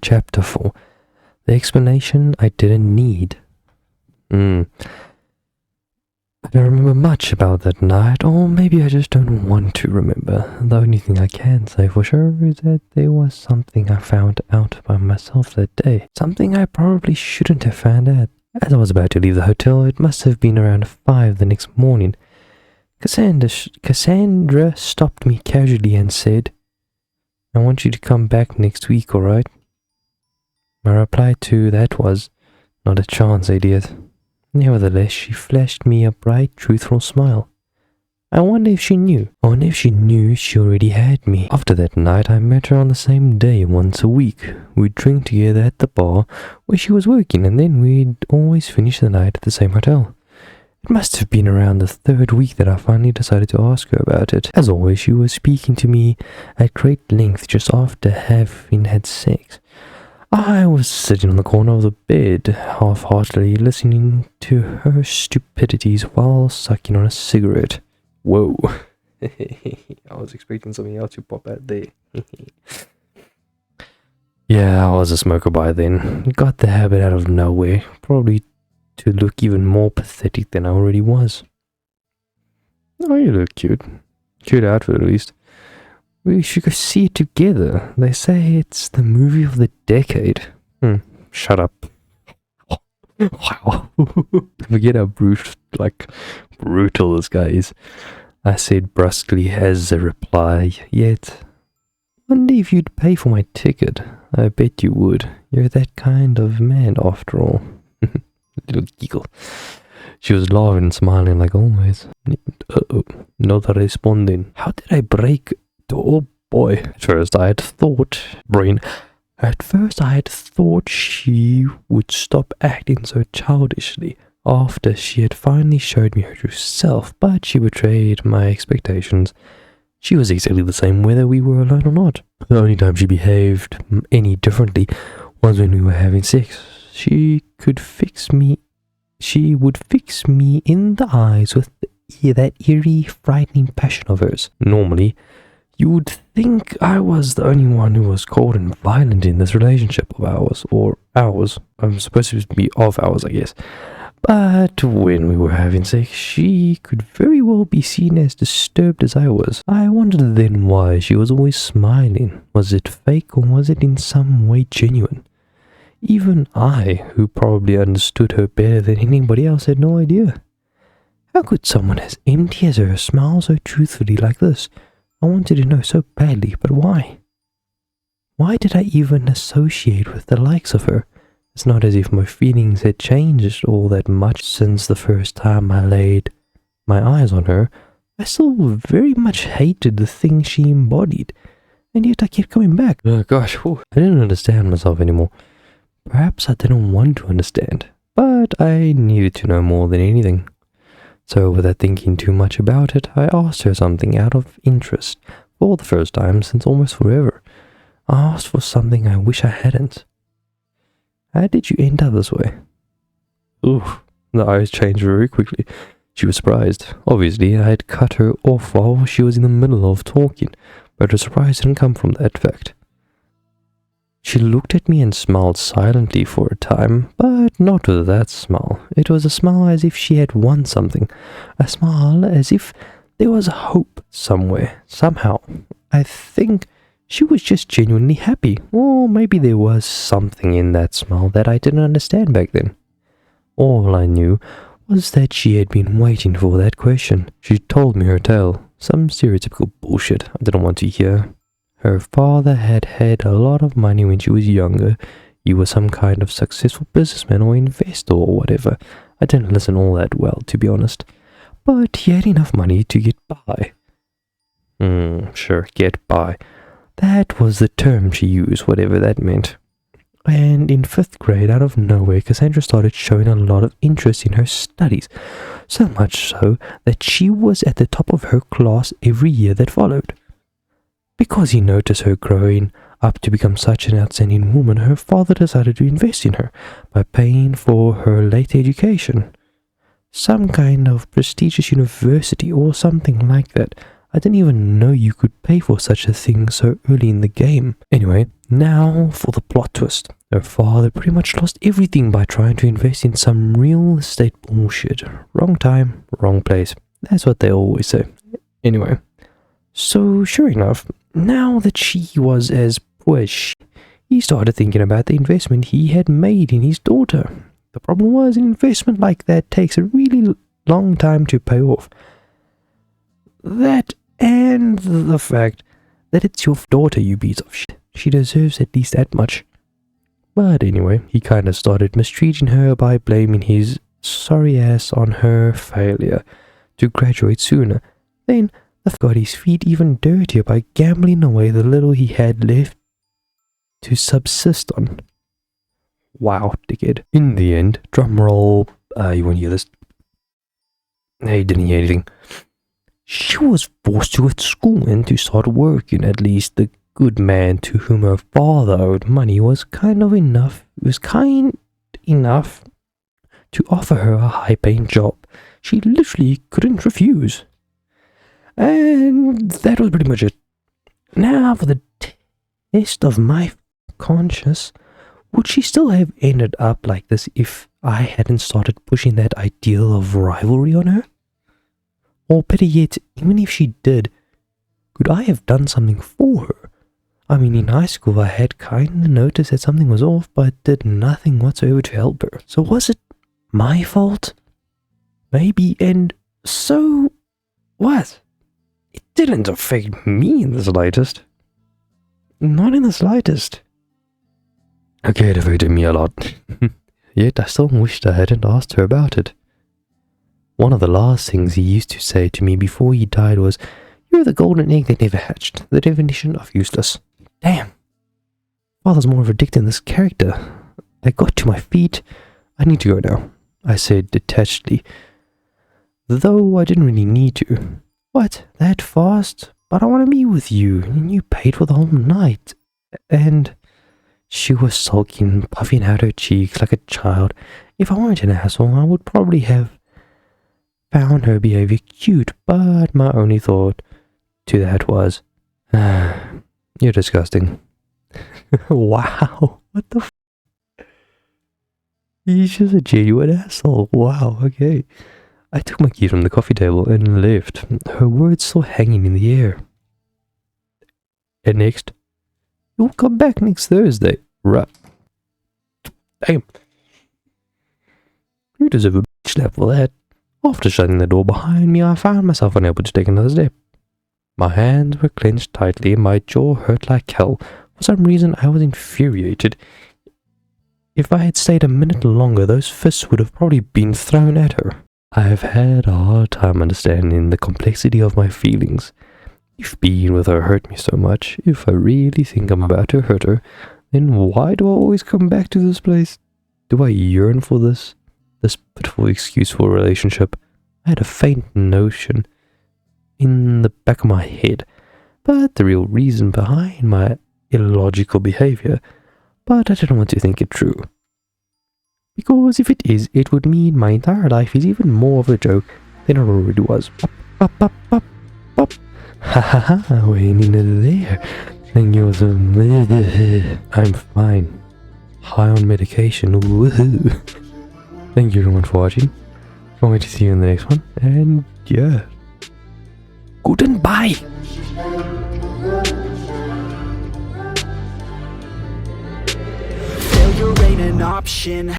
Chapter 4. The explanation I didn't need. I don't remember much about that night, or maybe I just don't want to remember. The only thing I can say for sure is that there was something I found out by myself that day. Something I probably shouldn't have found out. As I was about to leave the hotel, it must have been around 5 the next morning, Cassandra stopped me casually and said, "I want you to come back next week, alright?" My reply to that was, "Not a chance, idiot." Nevertheless, she flashed me a bright, truthful smile. I wonder if she knew. I wonder if she knew she already had me. After that night, I met her on the same day once a week. We'd drink together at the bar where she was working, and then we'd always finish the night at the same hotel. It must have been around the 3rd week that I finally decided to ask her about it. As always, she was speaking to me at great length just after having had sex. I was sitting on the corner of the bed, half-heartedly listening to her stupidities while sucking on a cigarette. Whoa. I was expecting something else to pop out there. Yeah, I was a smoker by then. Got the habit out of nowhere, probably to look even more pathetic than I already was. Oh, you look cute. Cute outfit, at least. We should go see it together. They say it's the movie of the decade. Shut up. Wow. Forget how brutal this guy is. I said brusquely as a reply, yet, wonder if you'd pay for my ticket. I bet you would. You're that kind of man, after all. Little giggle. She was laughing and smiling like always. Not responding. How did I break? Oh boy. At first I had thought she would stop acting so childishly after she had finally showed me her true self, but she betrayed my expectations. She was exactly the same whether we were alone or not. The only time she behaved any differently was when we were having sex. She would fix me in the eyes with that eerie, frightening passion of hers. Normally, you would think I was the only one who was cold and violent in this relationship of ours, or ours. I'm supposed to be of ours, I guess. But when we were having sex, she could very well be seen as disturbed as I was. I wondered then why she was always smiling. Was it fake, or was it in some way genuine? Even I, who probably understood her better than anybody else, had no idea. How could someone as empty as her smile so truthfully like this? I wanted to know so badly, but why? Why did I even associate with the likes of her? It's not as if my feelings had changed all that much since the first time I laid my eyes on her. I still very much hated the things she embodied, and yet I kept coming back. Oh gosh, I didn't understand myself anymore. Perhaps I didn't want to understand, but I needed to know more than anything. So without thinking too much about it, I asked her something out of interest for the first time since almost forever. I asked for something I wish I hadn't. How did you end up this way? Ooh, the eyes changed very quickly. She was surprised. Obviously, I had cut her off while she was in the middle of talking, but her surprise didn't come from that fact. She looked at me and smiled silently for a time, but not with that smile. It was a smile as if she had won something. A smile as if there was hope somewhere, somehow. I think she was just genuinely happy, or maybe there was something in that smile that I didn't understand back then. All I knew was that she had been waiting for that question. She told me her tale, some stereotypical bullshit I didn't want to hear. Her father had had a lot of money when she was younger. He was some kind of successful businessman or investor or whatever. I didn't listen all that well, to be honest. But he had enough money to get by. Sure, get by. That was the term she used, whatever that meant. And in 5th grade, out of nowhere, Cassandra started showing a lot of interest in her studies. So much so that she was at the top of her class every year that followed. Because he noticed her growing up to become such an outstanding woman, her father decided to invest in her by paying for her later education. Some kind of prestigious university or something like that. I didn't even know you could pay for such a thing so early in the game. Anyway, now for the plot twist. Her father pretty much lost everything by trying to invest in some real estate bullshit. Wrong time, wrong place. That's what they always say. Anyway, so sure enough, now that she was as poor as she, he started thinking about the investment he had made in his daughter. The problem was, an investment like that takes a really long time to pay off. That and the fact that it's your daughter, you piece of shit. She deserves at least that much. But anyway, he kind of started mistreating her by blaming his sorry ass on her failure to graduate sooner. Then got his feet even dirtier by gambling away the little he had left to subsist on. Wow, dickhead. In the end, drumroll, you won't hear this. He didn't hear anything. She was forced to quit school and to start working. At least the good man to whom her father owed money was kind enough to offer her a high-paying job she literally couldn't refuse. And that was pretty much it. Now for the test of my conscience. Would she still have ended up like this if I hadn't started pushing that ideal of rivalry on her? Or better yet, even if she did, could I have done something for her? I mean, in high school I had kinda noticed that something was off, but did nothing whatsoever to help her. So was it my fault? Maybe, and so what? It didn't affect me in the slightest. Not in the slightest. Okay, it affected me a lot. Yet I still wished I hadn't asked her about it. One of the last things he used to say to me before he died was, "You're the golden egg that never hatched, the definition of useless." Damn. Father's more of a dick than this character. I got to my feet. I need to go now, I said detachedly, though I didn't really need to. What, that fast? But I want to meet with you, and you paid for the whole night. And she was sulking, puffing out her cheeks like a child. If I weren't an asshole, I would probably have found her behavior cute, but my only thought to that was, you're disgusting. Wow, what the He's just a genuine asshole. Wow, okay. I took my keys from the coffee table and left, her words still hanging in the air. And next, you'll come back next Thursday, right? Damn. You deserve a bitch slap for that. After shutting the door behind me, I found myself unable to take another step. My hands were clenched tightly and my jaw hurt like hell. For some reason, I was infuriated. If I had stayed a minute longer, those fists would have probably been thrown at her. I have had a hard time understanding the complexity of my feelings. If being with her hurt me so much, if I really think I'm about to hurt her, then why do I always come back to this place? Do I yearn for this pitiful excuse for a relationship? I had a faint notion in the back of my head, but the real reason behind my illogical behavior, but I didn't want to think it true. Because if it is, it would mean my entire life is even more of a joke than it already was. Pop, pop, pop, pop, pop. Ha ha ha, went into there. Thank you so much. I'm fine. High on medication. Woohoo. Thank you everyone for watching. Can't wait to see you in the next one. And yeah. Goodbye. Failure ain't an option.